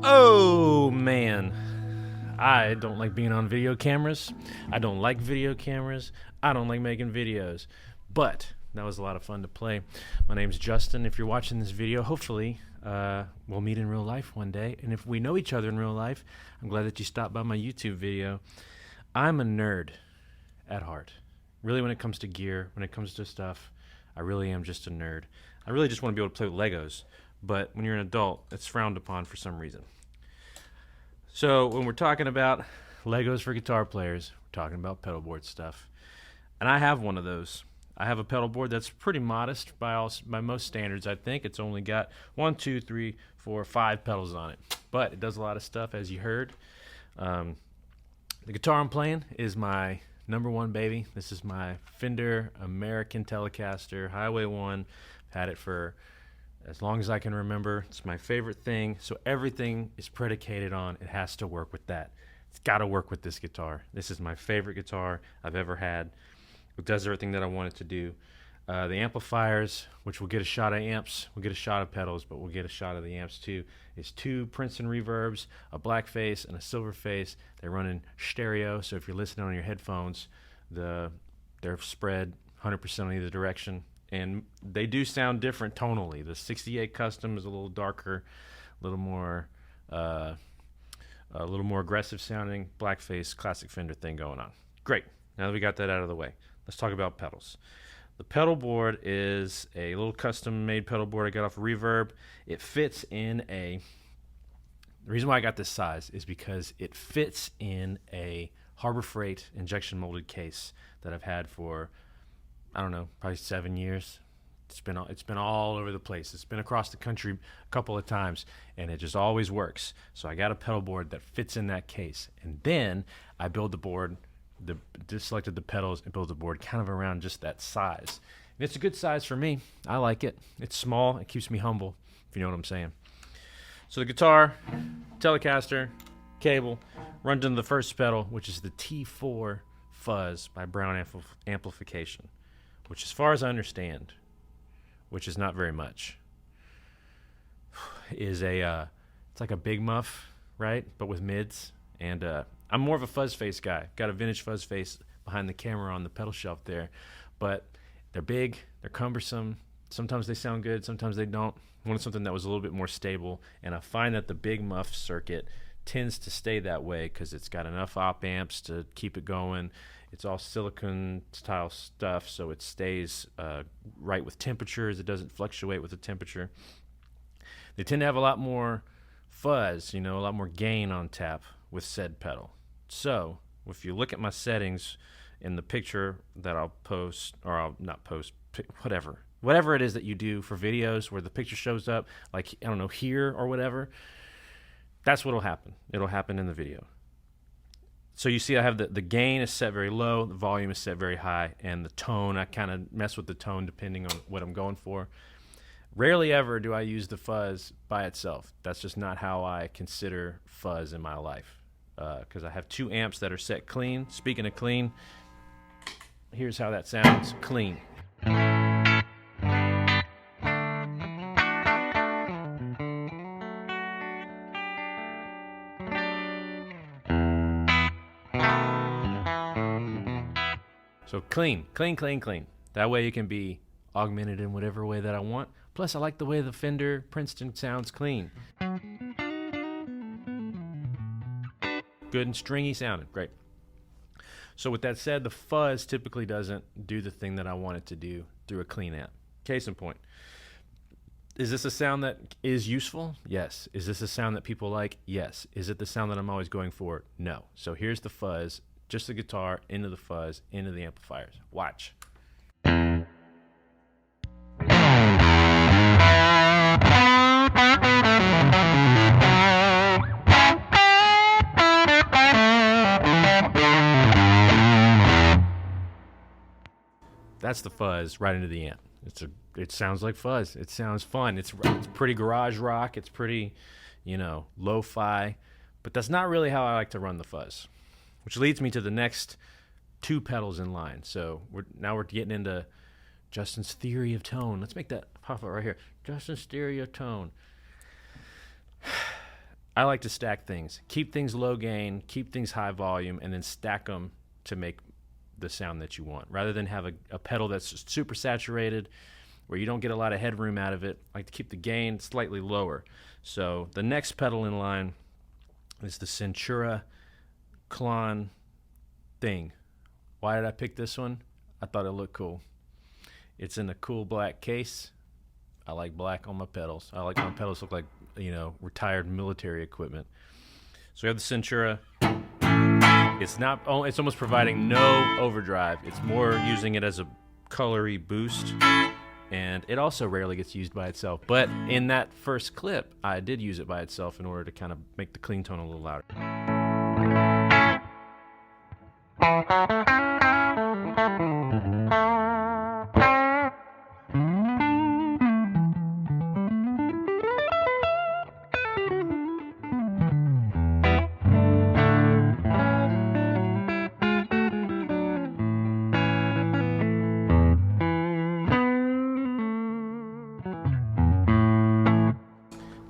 Oh man, I don't like being on video cameras. I don't like video cameras. I don't like making videos. But that was a lot of fun to play. My name's Justin. If you're watching this video, hopefully we'll meet in real life one day. And if we know each other in real life, I'm glad that you stopped by my YouTube video. I'm a nerd at heart. Really, when it comes to gear, when it comes to stuff, I really am just a nerd. I really just want to be able to play with Legos. But when you're an adult, it's frowned upon for some reason. So when we're talking about Legos for guitar players, we're talking about pedalboard stuff. And I have one of those. I have a pedalboard that's pretty modest by most standards, I think. It's only got 1, 2, 3, 4, 5 pedals on it. But it does a lot of stuff, as you heard. The guitar I'm playing is my #1 baby. This is my Fender American Telecaster Highway 1. I've had it for as long as I can remember. It's my favorite thing. So everything is predicated on it has to work with that. It's got to work with this guitar. This is my favorite guitar I've ever had. It does everything that I want it to do. The amplifiers, which we'll get a shot of amps, we'll get a shot of pedals, but we'll get a shot of the amps too, is 2 Princeton reverbs, a black face and a silver face. They run in stereo, so if you're listening on your headphones, they're spread 100% on either direction. And they do sound different tonally. The 68 Custom is a little darker, a little more aggressive sounding. Blackface, classic Fender thing going on. Great. Now that we got that out of the way, let's talk about pedals. The pedal board is a little custom-made pedal board I got off of Reverb. It fits in a. The reason why I got this size is because it fits in a Harbor Freight injection molded case that I've had for, I don't know, probably 7 years. It's been all over the place. It's been across the country a couple of times, and it just always works. So I got a pedal board that fits in that case, and then I build the board, just selected the pedals and built the board kind of around just that size. And it's a good size for me. I like it. It's small. It keeps me humble, if you know what I'm saying. So the guitar, Telecaster, cable, runs into the first pedal, which is the T4 Fuzz by Browne Amplification, which, as far as I understand, which is not very much, is it's like a big muff, right? But with mids. And I'm more of a fuzz face guy. Got a vintage fuzz face behind the camera on the pedal shelf there. But they're big, they're cumbersome. Sometimes they sound good, sometimes they don't. I wanted something that was a little bit more stable. And I find that the big muff circuit tends to stay that way because it's got enough op amps to keep it going. It's all silicone style stuff, so it stays right with temperatures. It doesn't fluctuate with the temperature. They tend to have a lot more fuzz, a lot more gain on tap with said pedal. So if you look at my settings in the picture that I'll post, or I'll not post, whatever it is that you do for videos where the picture shows up, like, I don't know, here or whatever, that's what'll happen. It'll happen in the video. So you see I have the gain is set very low, the volume is set very high, and the tone, I kind of mess with the tone depending on what I'm going for. Rarely ever do I use the fuzz by itself. That's just not how I consider fuzz in my life, because I have 2 amps that are set clean. Speaking of clean, here's how that sounds clean. So clean. That way it can be augmented in whatever way that I want. Plus, I like the way the Fender Princeton sounds clean. Good and stringy sounding. Great. So with that said, the fuzz typically doesn't do the thing that I want it to do through a clean amp. Case in point. Is this a sound that is useful? Yes. Is this a sound that people like? Yes. Is it the sound that I'm always going for? No. So here's the fuzz. Just the guitar, into the fuzz, into the amplifiers. Watch. That's the fuzz right into the amp. It sounds like fuzz. It sounds fun. It's pretty garage rock. It's pretty, lo-fi. But that's not really how I like to run the fuzz. Which leads me to the next 2 pedals in line. So we're getting into Justin's theory of tone. Let's make that pop up right here. Justin's theory of tone. I like to stack things. Keep things low gain, keep things high volume, and then stack them to make the sound that you want. Rather than have a pedal that's super saturated where you don't get a lot of headroom out of it, I like to keep the gain slightly lower. So the next pedal in line is the Centura Klon thing. Why did I pick this one? I thought it looked cool. It's in a cool black case. I like black on my pedals. I like my pedals look like, retired military equipment. So we have the Centura. It's almost providing no overdrive. It's more using it as a colory boost, and it also rarely gets used by itself. But in that first clip, I did use it by itself in order to kind of make the clean tone a little louder.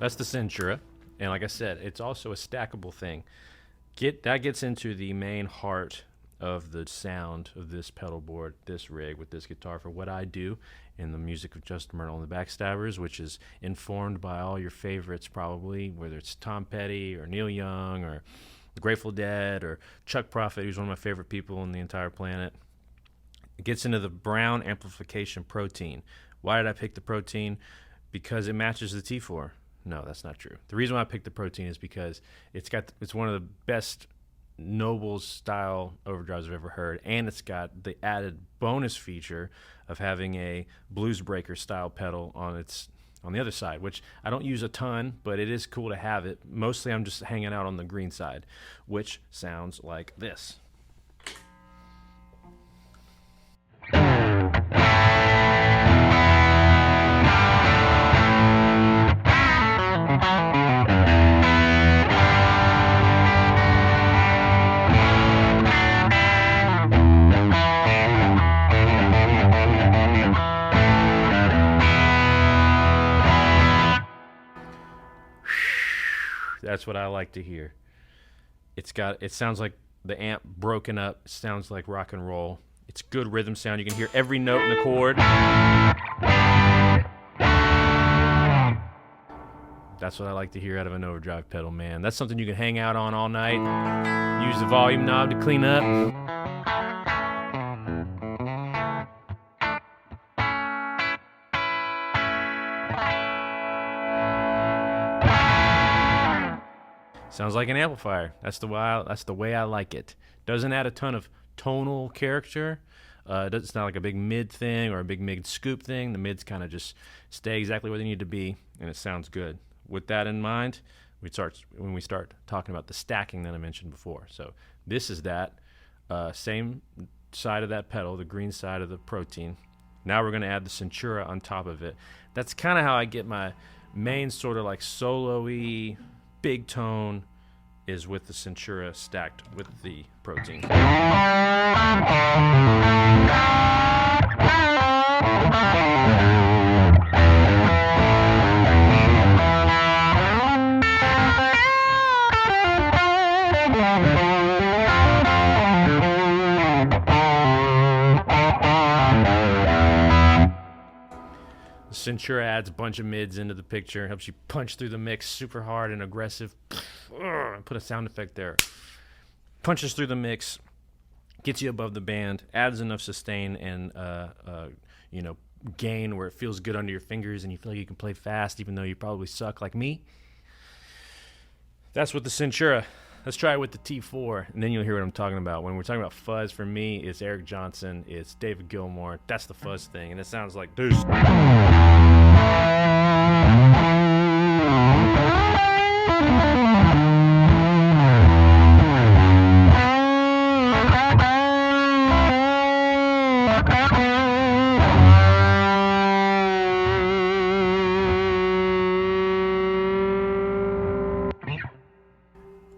That's the Centura, and like I said, it's also a stackable thing. That gets into the main heart of the sound of this pedal board, this rig with this guitar, for what I do in the music of Justin Myrtle and the Backstabbers, which is informed by all your favorites probably, whether it's Tom Petty or Neil Young or the Grateful Dead or Chuck Prophet, who's one of my favorite people on the entire planet. It gets into the Browne amplification protein. Why did I pick the protein? Because it matches the T4. No, that's not true. The reason why I picked the protein is because it's one of the best Nobles style overdrives I've ever heard, and it's got the added bonus feature of having a blues breaker style pedal on the other side, which I don't use a ton, but it is cool to have it. Mostly I'm just hanging out on the green side, which sounds like this. That's what I like to hear. It sounds like the amp broken up. It sounds like rock and roll. It's good rhythm sound. You can hear every note in the chord. That's what I like to hear out of an overdrive pedal, man. That's something you can hang out on all night. Use the volume knob to clean up. Sounds like an amplifier. That's the way I like it. Doesn't add a ton of tonal character. It's not like a big mid thing or a big mid scoop thing. The mids kind of just stay exactly where they need to be, and it sounds good. With that in mind, when we start talking about the stacking that I mentioned before. So this is that same side of that pedal, the green side of the protein. Now we're going to add the Centura on top of it. That's kind of how I get my main sort of like solo-y big tone, is with the Centura stacked with the protein. Centura adds a bunch of mids into the picture, helps you punch through the mix super hard and aggressive. Put a sound effect there. Punches through the mix, gets you above the band, adds enough sustain and gain where it feels good under your fingers and you feel like you can play fast even though you probably suck like me. That's with the Centura. Let's try it with the T4, and then you'll hear what I'm talking about. When we're talking about fuzz, for me, it's Eric Johnson, it's David Gilmour. That's the fuzz thing, and it sounds like this.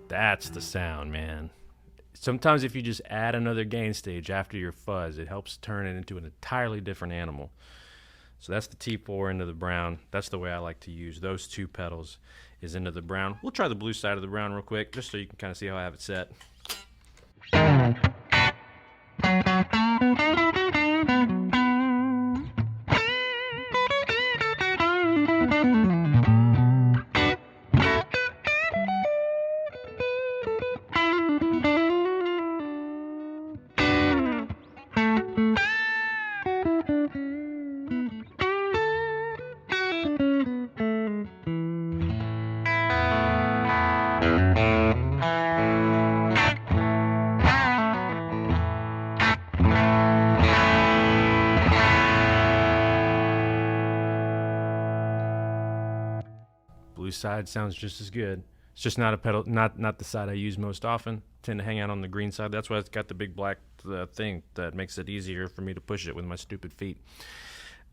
That's the sound, man. Sometimes if you just add another gain stage after your fuzz, it helps turn it into an entirely different animal. So that's the T4 into the Browne. That's the way I like to use those two pedals, is into the Browne. We'll try the blue side of the Browne real quick, just so you can kind of see how I have it set. Blue side sounds just as good. It's just not a pedal, not the side I use most often. Tend to hang out on the green side. That's why it's got the big black thing that makes it easier for me to push it with my stupid feet.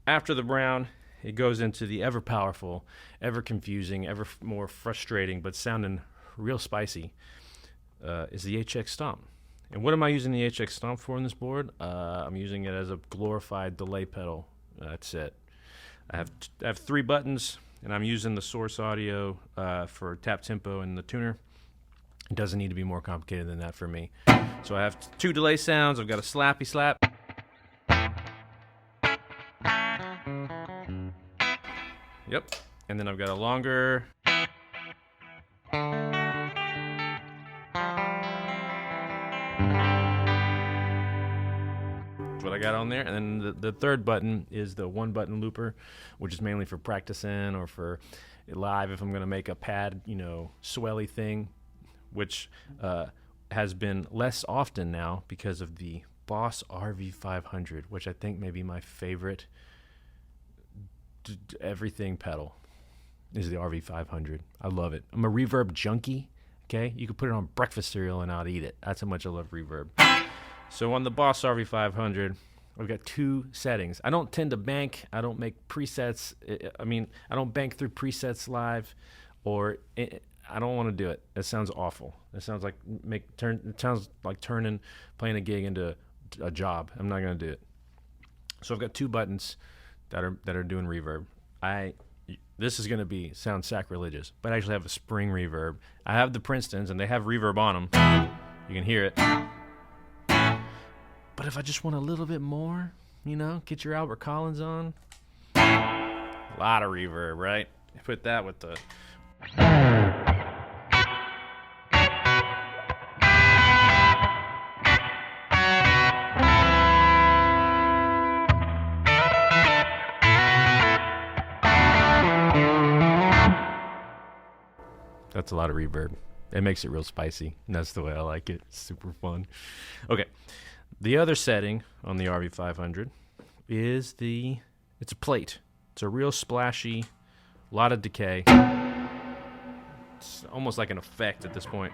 After the Browne, it goes into the ever powerful, ever confusing, ever more frustrating, but sounding real spicy, is the HX Stomp. And what am I using the HX Stomp for on this board? I'm using it as a glorified delay pedal. That's it. I have 3 buttons, and I'm using the source audio for tap tempo and the tuner. It doesn't need to be more complicated than that for me. So I have 2 delay sounds. I've got a slappy slap. Yep. And then I've got a longer. What I got on there. And then the third button is the 1-button looper, which is mainly for practicing or for live if I'm going to make a pad, swelly thing, which has been less often now because of the Boss RV500, which I think may be my favorite everything pedal is the RV500. I love it. I'm a reverb junkie. Okay, you could put it on breakfast cereal and I'd eat it. That's how much I love reverb. So on the Boss RV500, I've got 2 settings. I don't tend to bank. I don't make presets. I don't bank through presets live, I don't want to do it. It sounds awful. It sounds like playing a gig into a job. I'm not going to do it. So I've got 2 buttons that are doing reverb. This is going to sound sacrilegious, but I actually have a spring reverb. I have the Princetons, and they have reverb on them. You can hear it. But if I just want a little bit more, get your Albert Collins on. A lot of reverb, right? Put that with the... That's a lot of reverb. It makes it real spicy, and that's the way I like it. It's super fun. Okay, the other setting on the RV500 is it's a plate. It's a real splashy, lot of decay. It's almost like an effect at this point.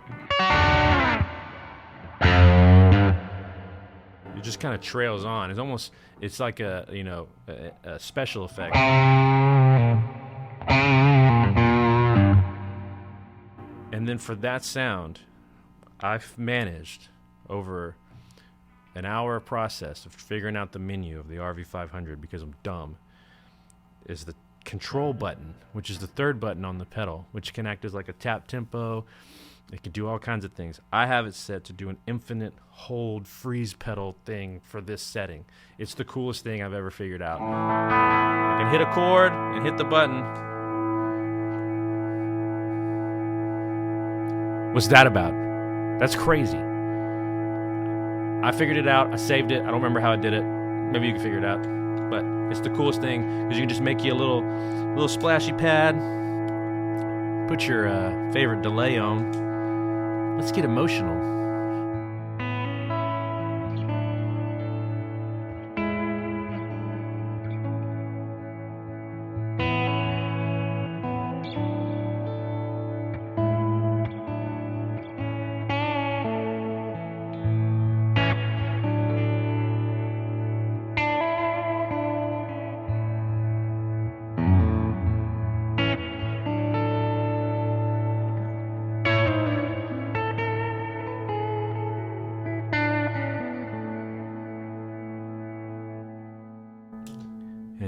It just kind of trails on. It's like a special effect. And then for that sound, I've managed over an hour process of figuring out the menu of the RV500 because I'm dumb, is the control button, which is the 3rd button on the pedal, which can act as like a tap tempo. It can do all kinds of things. I have it set to do an infinite hold freeze pedal thing for this setting. It's the coolest thing I've ever figured out. I can hit a chord and hit the button. What's that about? That's crazy. I figured it out. I saved it. I don't remember how I did it. Maybe you can figure it out. But it's the coolest thing because you can just make you a little splashy pad. Put your favorite delay on. Let's get emotional.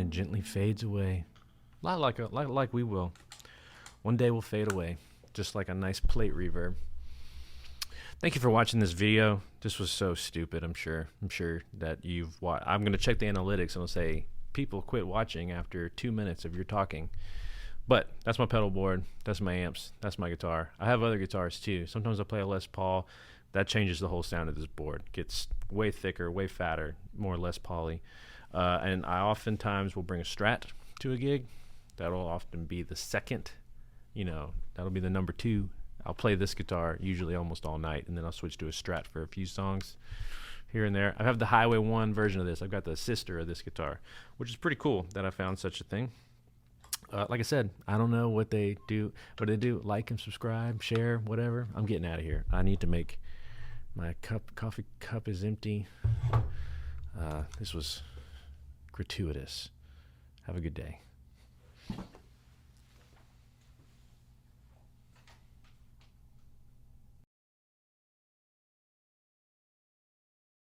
and gently fades away. A lot like we will. One day we'll fade away, just like a nice plate reverb. Thank you for watching this video. This was so stupid, I'm sure. I'm sure that you've watched. I'm going to check the analytics and it'll say, people quit watching after 2 minutes of your talking. But that's my pedal board. That's my amps. That's my guitar. I have other guitars too. Sometimes I play a Les Paul. That changes the whole sound of this board. Gets way thicker, way fatter, more Les Paul-y. And I oftentimes will bring a Strat to a gig. That'll often be the second, that'll be the number 2. I'll play this guitar usually almost all night, and then I'll switch to a Strat for a few songs here and there. I have the Highway 1 version of this. I've got the sister of this guitar, which is pretty cool that I found such a thing. Like I said, I don't know what they do. What do they do? Like and subscribe, share, whatever. I'm getting out of here. I need to make my coffee cup is empty. This was gratuitous. Have a good day.